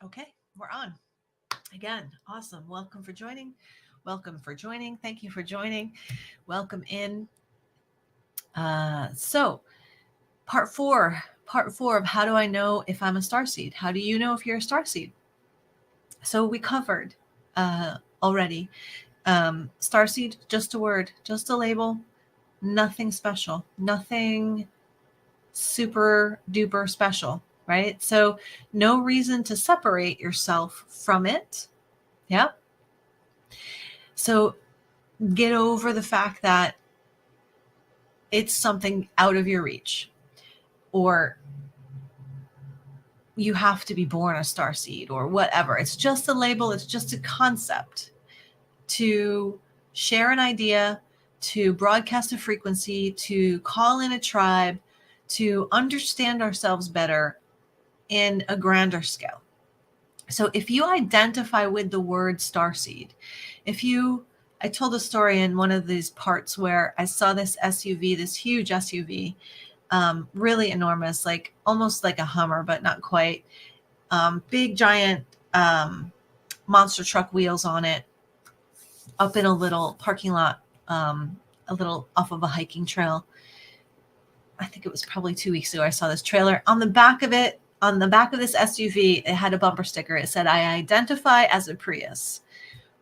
Okay, we're on. Again, awesome. Welcome for joining. Welcome for joining. Thank you for joining. Welcome in. So, part four of how do I know if I'm a starseed? How do you know if you're a starseed? So, we covered already. Starseed, just a word, just a label, nothing special, nothing super duper special, right? So, no reason to separate yourself from it. Yeah. So get over the fact that it's something out of your reach, or you have to be born a starseed, or whatever. It's just a label. It's just a concept to share an idea, to broadcast a frequency, to call in a tribe, to understand ourselves better in a grander scale. So if you identify with the word starseed, I told a story in one of these parts where I saw this SUV, this huge SUV, really enormous, like almost like a Hummer, but not quite. Big, giant monster truck wheels on it, up in a little parking lot, a little off of a hiking trail. I think it was probably 2 weeks ago I saw this trailer. On the back of it, on the back of this SUV, it had a bumper sticker. It said, "I identify as a Prius,"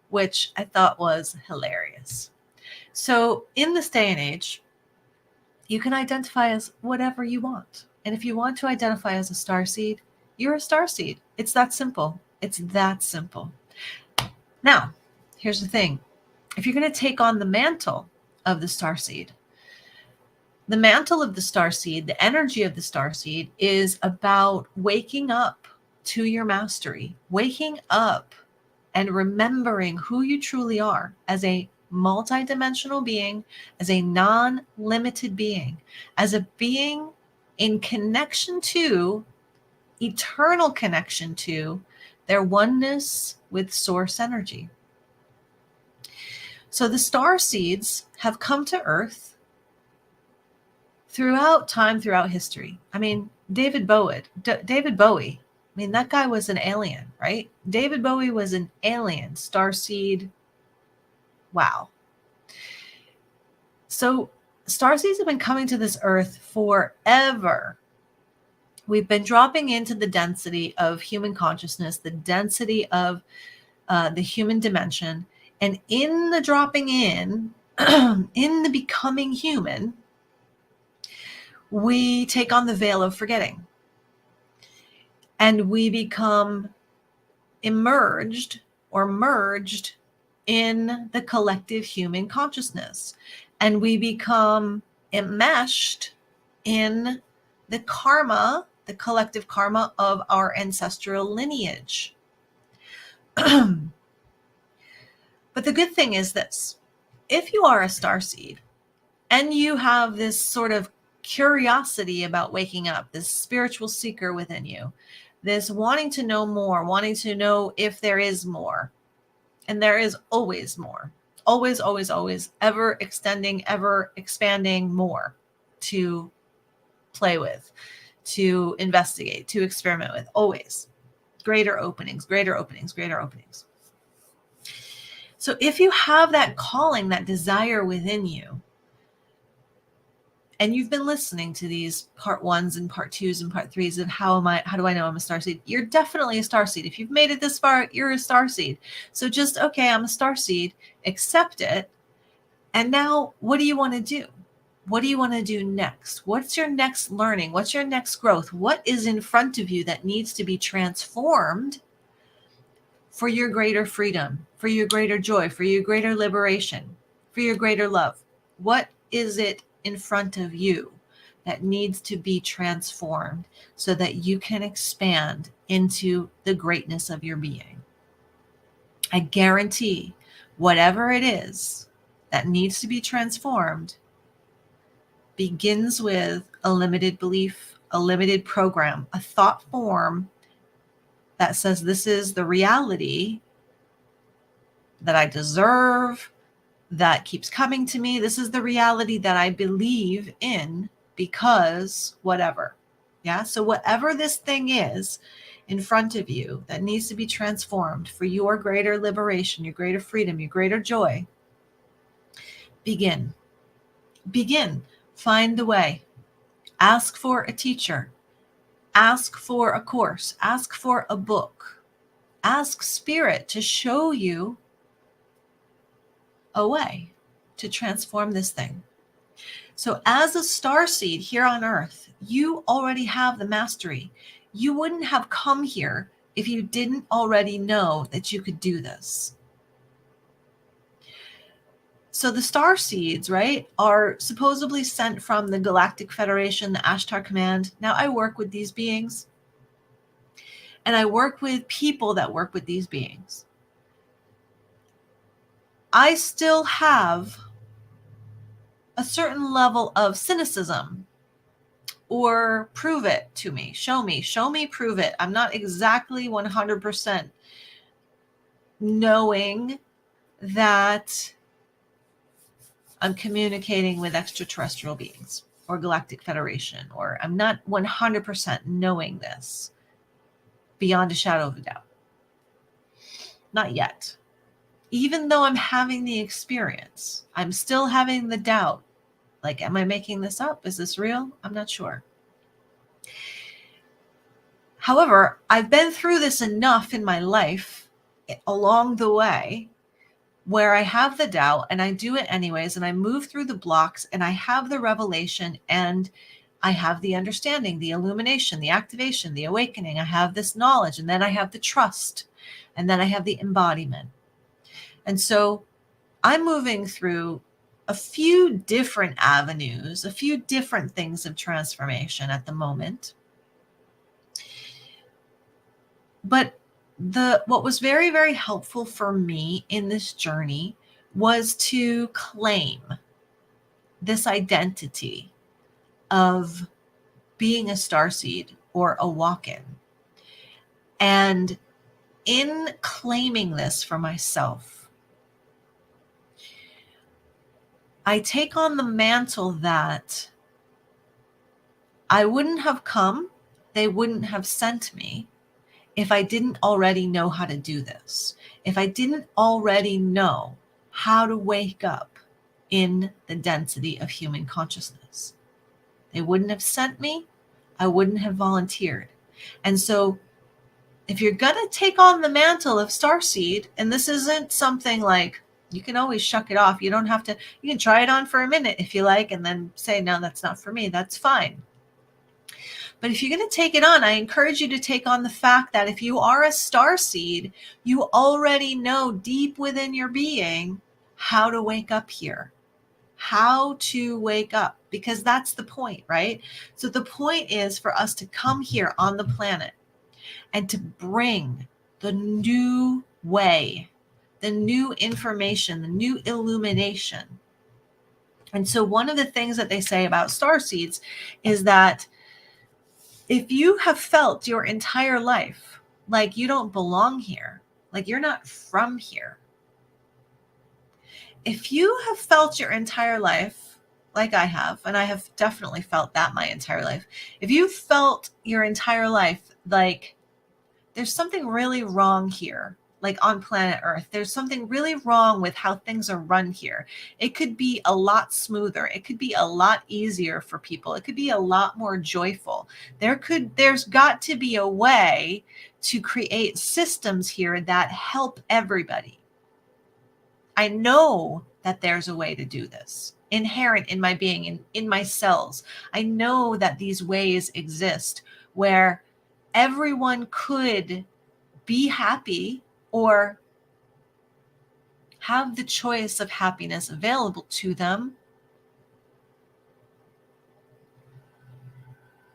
which I thought was hilarious. So in this day and age, you can identify as whatever you want. And if you want to identify as a starseed, you're a starseed. It's that simple. It's that simple. Now, here's the thing. If you're going to take on the mantle of the starseed, the mantle of the starseed, the energy of the starseed is about waking up to your mastery, waking up and remembering who you truly are as a multidimensional being, as a non-limited being, as a being in connection to, eternal connection to, their oneness with source energy. So the star seeds have come to Earth throughout time, throughout history. I mean, David Bowie, I mean, that guy was an alien, right? David Bowie was an alien, starseed. Wow. So starseeds have been coming to this earth forever. We've been dropping into the density of human consciousness, the density of the human dimension. And in the dropping in, in the becoming human, we take on the veil of forgetting. And we become emerged or merged in the collective human consciousness. And we become enmeshed in the karma, the collective karma of our ancestral lineage. But the good thing is this: if you are a starseed and you have this sort of curiosity about waking up, this spiritual seeker within you, this wanting to know more, wanting to know if there is more, and there is always more, always, always, always, ever extending, ever expanding more to play with, to investigate, to experiment with, always. Greater openings, greater openings, greater openings. So if you have that calling, that desire within you, and you've been listening to these part ones and part twos and part threes of how do I know I'm a starseed? You're definitely a starseed. If you've made it this far, you're a starseed. So just, okay, I'm a starseed, accept it. And now what do you want to do? What do you want to do next? What's your next learning? What's your next growth? What is in front of you that needs to be transformed for your greater freedom, for your greater joy, for your greater liberation, for your greater love? What is it in front of you that needs to be transformed so that you can expand into the greatness of your being? I guarantee whatever it is that needs to be transformed begins with a limited belief, a limited program, a thought form that says this is the reality that I deserve, that keeps coming to me. This is the reality that I believe in because whatever. Yeah. So whatever this thing is, in front of you that needs to be transformed for your greater liberation, your greater freedom, your greater joy, begin. Begin. Find the way. Ask for a teacher. Ask for a course. Ask for a book. Ask Spirit to show you a way to transform this thing. So as a starseed here on Earth, you already have the mastery. You wouldn't have come here if you didn't already know that you could do this. So the starseeds, right, are supposedly sent from the Galactic Federation, the Ashtar Command. Now I work with these beings, and I work with people that work with these beings. I still have a certain level of cynicism, or prove it to me, show me, prove it. I'm not exactly 100% knowing that I'm communicating with extraterrestrial beings or Galactic Federation, or I'm not 100% knowing this beyond a shadow of a doubt. Not yet. Even though I'm having the experience, I'm still having the doubt. Like, am I making this up? Is this real? I'm not sure. However, I've been through this enough in my life along the way where I have the doubt and I do it anyways, and I move through the blocks and I have the revelation and I have the understanding, the illumination, the activation, the awakening. I have this knowledge, and then I have the trust, and then I have the embodiment. And so I'm moving through a few different avenues, a few different things of transformation at the moment. But what was very, very helpful for me in this journey was to claim this identity of being a starseed or a walk-in. And in claiming this for myself, I take on the mantle that I wouldn't have come, they wouldn't have sent me if I didn't already know how to do this, if I didn't already know how to wake up in the density of human consciousness. They wouldn't have sent me, I wouldn't have volunteered. And so if you're going to take on the mantle of Starseed, and this isn't something like, you can always shuck it off. You don't have to, you can try it on for a minute if you like, and then say, no, that's not for me. That's fine. But if you're going to take it on, I encourage you to take on the fact that if you are a starseed, you already know deep within your being how to wake up here, how to wake up, because that's the point, right? So the point is for us to come here on the planet and to bring the new way, the new information, the new illumination. And so one of the things that they say about starseeds is that if you have felt your entire life like you don't belong here, like you're not from here, if you have felt your entire life like I have, and I have definitely felt that my entire life, if you felt your entire life like there's something really wrong here, like on planet Earth, there's something really wrong with how things are run here. It could be a lot smoother. It could be a lot easier for people. It could be a lot more joyful. There's got to be a way to create systems here that help everybody. I know that there's a way to do this, inherent in my being, in my cells. I know that these ways exist where everyone could be happy or have the choice of happiness available to them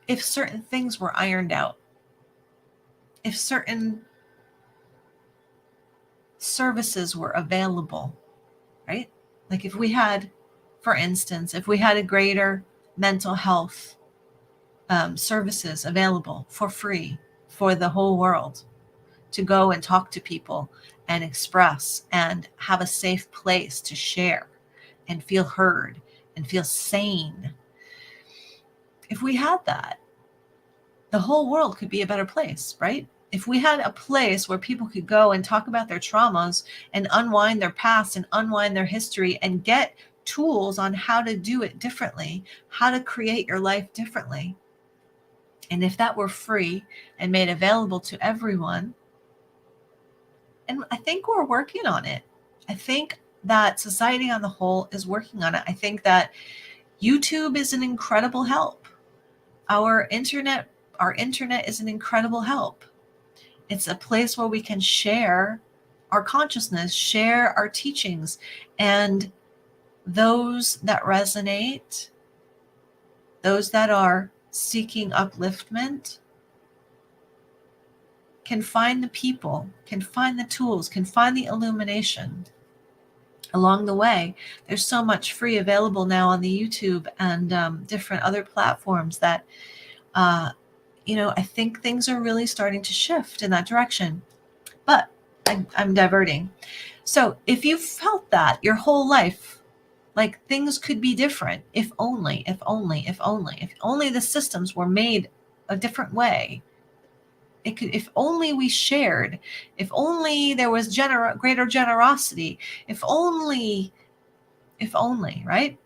if certain things were ironed out, if certain services were available, right? Like if we had, for instance, if we had a greater mental health services available for free for the whole world to go and talk to people and express and have a safe place to share and feel heard and feel sane. If we had that, the whole world could be a better place, right? If we had a place where people could go and talk about their traumas and unwind their past and unwind their history and get tools on how to do it differently, how to create your life differently. And if that were free and made available to everyone, and I think we're working on it. I think that society on the whole is working on it. I think that YouTube is an incredible help. Our internet is an incredible help. It's a place where we can share our consciousness, share our teachings, and those that resonate, those that are seeking upliftment, can find the people, can find the tools, can find the illumination along the way. There's so much free available now on the YouTube and different other platforms that, I think things are really starting to shift in that direction. But I'm diverting. So if you felt that your whole life, like things could be different, if only the systems were made a different way. It could, if only we shared, if only there was greater generosity, if only, right?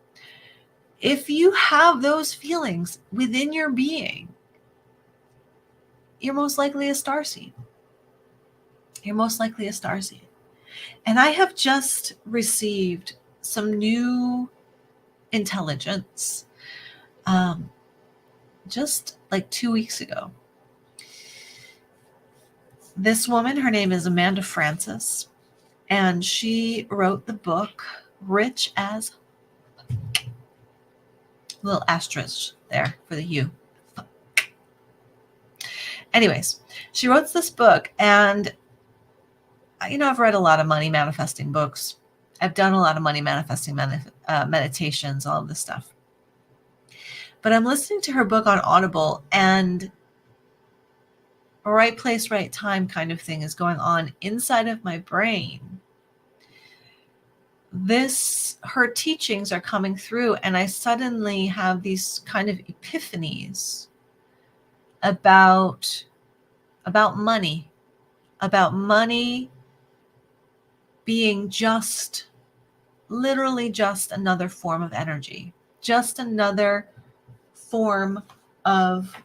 If you have those feelings within your being, you're most likely a starseed. You're most likely a starseed. And I have just received some new intelligence just like 2 weeks ago. This woman, her name is Amanda Francis, and she wrote the book Rich as, little asterisk there for the U. Anyways, she wrote this book, and I've read a lot of money manifesting books. I've done a lot of money manifesting meditations, all of this stuff. But I'm listening to her book on Audible, and a right place, right time kind of thing is going on inside of my brain. Her teachings are coming through, and I suddenly have these kind of epiphanies about money being just literally just another form of energy, just another form of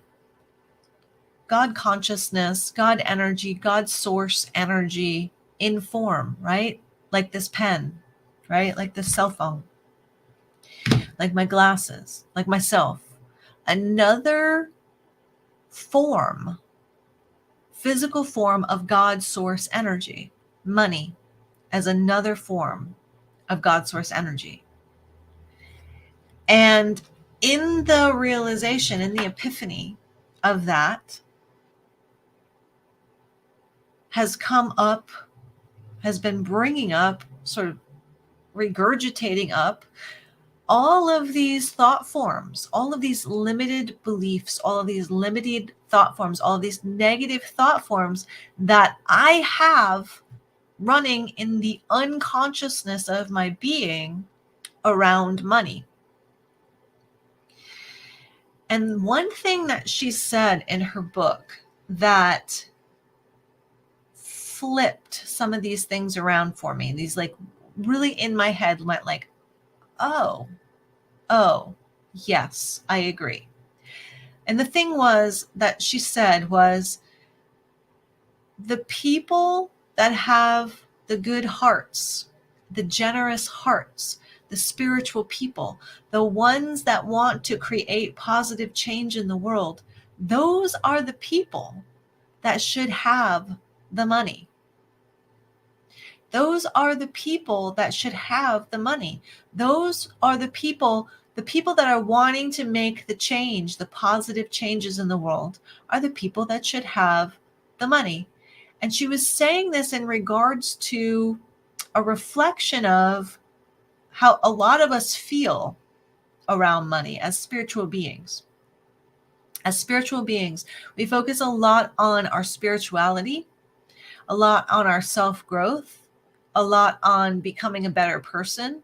God consciousness, God energy, God source energy in form, right? Like this pen, right? Like this cell phone, like my glasses, like myself. Another form, physical form of God source energy, money as another form of God source energy. And in the realization, in the epiphany of that, has been bringing up, sort of regurgitating up all of these thought forms, all of these limited beliefs, all of these limited thought forms, all of these negative thought forms that I have running in the unconsciousness of my being around money. And one thing that she said in her book that flipped some of these things around for me, these like really in my head went like, oh, yes, I agree. And the thing was that she said was, the people that have the good hearts, the generous hearts, the spiritual people, the ones that want to create positive change in the world, those are the people that should have the money. Those are the people that should have the money. Those are the people that are wanting to make the change, the positive changes in the world, are the people that should have the money. And she was saying this in regards to a reflection of how a lot of us feel around money as spiritual beings. As spiritual beings, we focus a lot on our spirituality, a lot on our self-growth, a lot on becoming a better person,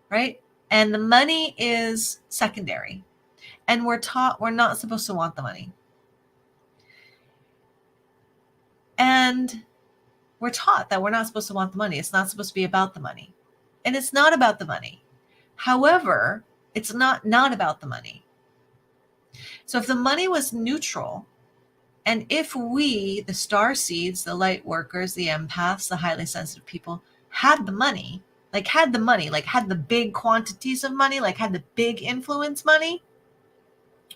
right? And the money is secondary. And we're taught we're not supposed to want the money. And we're taught that we're not supposed to want the money. It's not supposed to be about the money. And it's not about the money. However, it's not about the money. So if the money was neutral, and if we, the star seeds, the light workers, the empaths, the highly sensitive people, had the money, like had the big quantities of money, like had the big influence money,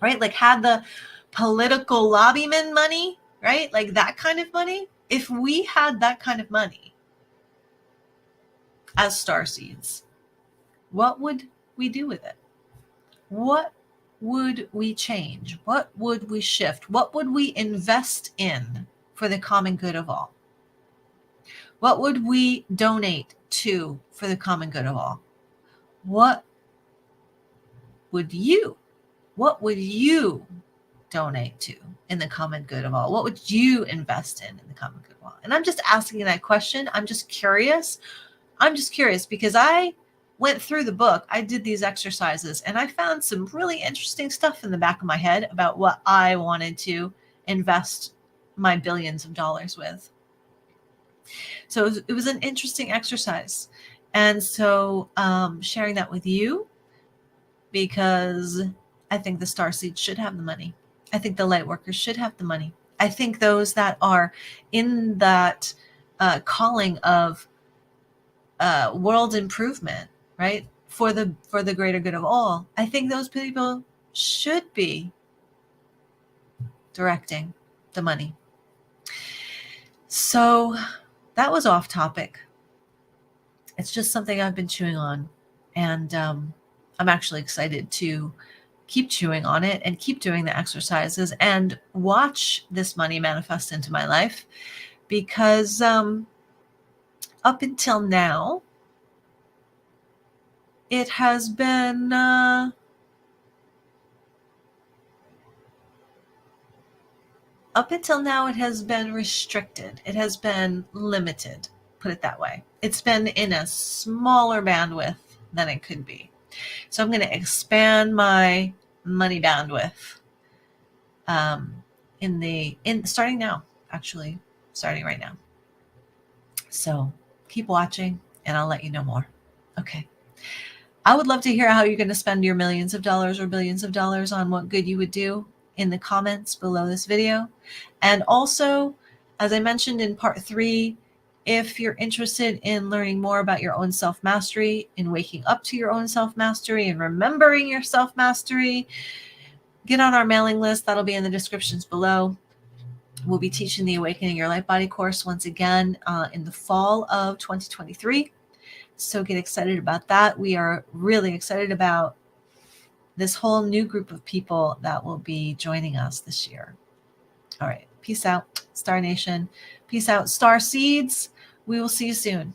right? Like had the political lobbyman money, right? Like that kind of money. If we had that kind of money as star seeds, what would we do with it? What would we change? What would we shift? What would we invest in for the common good of all? What would we donate to for the common good of all? What would you donate to in the common good of all? What would you invest in the common good of all? And I'm just asking that question. I'm just curious because I went through the book. I did these exercises and I found some really interesting stuff in the back of my head about what I wanted to invest my billions of dollars with. So it was an interesting exercise. And so sharing that with you, because I think the starseeds should have the money. I think the light workers should have the money. I think those that are in that calling of world improvement, right, for the greater good of all, I think those people should be directing the money. So that was off topic. It's just something I've been chewing on, and I'm actually excited to keep chewing on it and keep doing the exercises and watch this money manifest into my life, because up until now, it has been restricted. It has been limited, put it that way. It's been in a smaller bandwidth than it could be. So I'm going to expand my money bandwidth starting right now. So keep watching and I'll let you know more. Okay. I would love to hear how you're going to spend your millions of dollars or billions of dollars on what good you would do in the comments below this video. And also, as I mentioned in part 3, if you're interested in learning more about your own self-mastery, in waking up to your own self-mastery and remembering your self-mastery, get on our mailing list. That'll be in the descriptions below. We'll be teaching the Awakening Your Light Body course once again in the fall of 2023. So get excited about that. We are really excited about this whole new group of people that will be joining us this year. All right. Peace out, Star Nation. Peace out, Star Seeds. We will see you soon.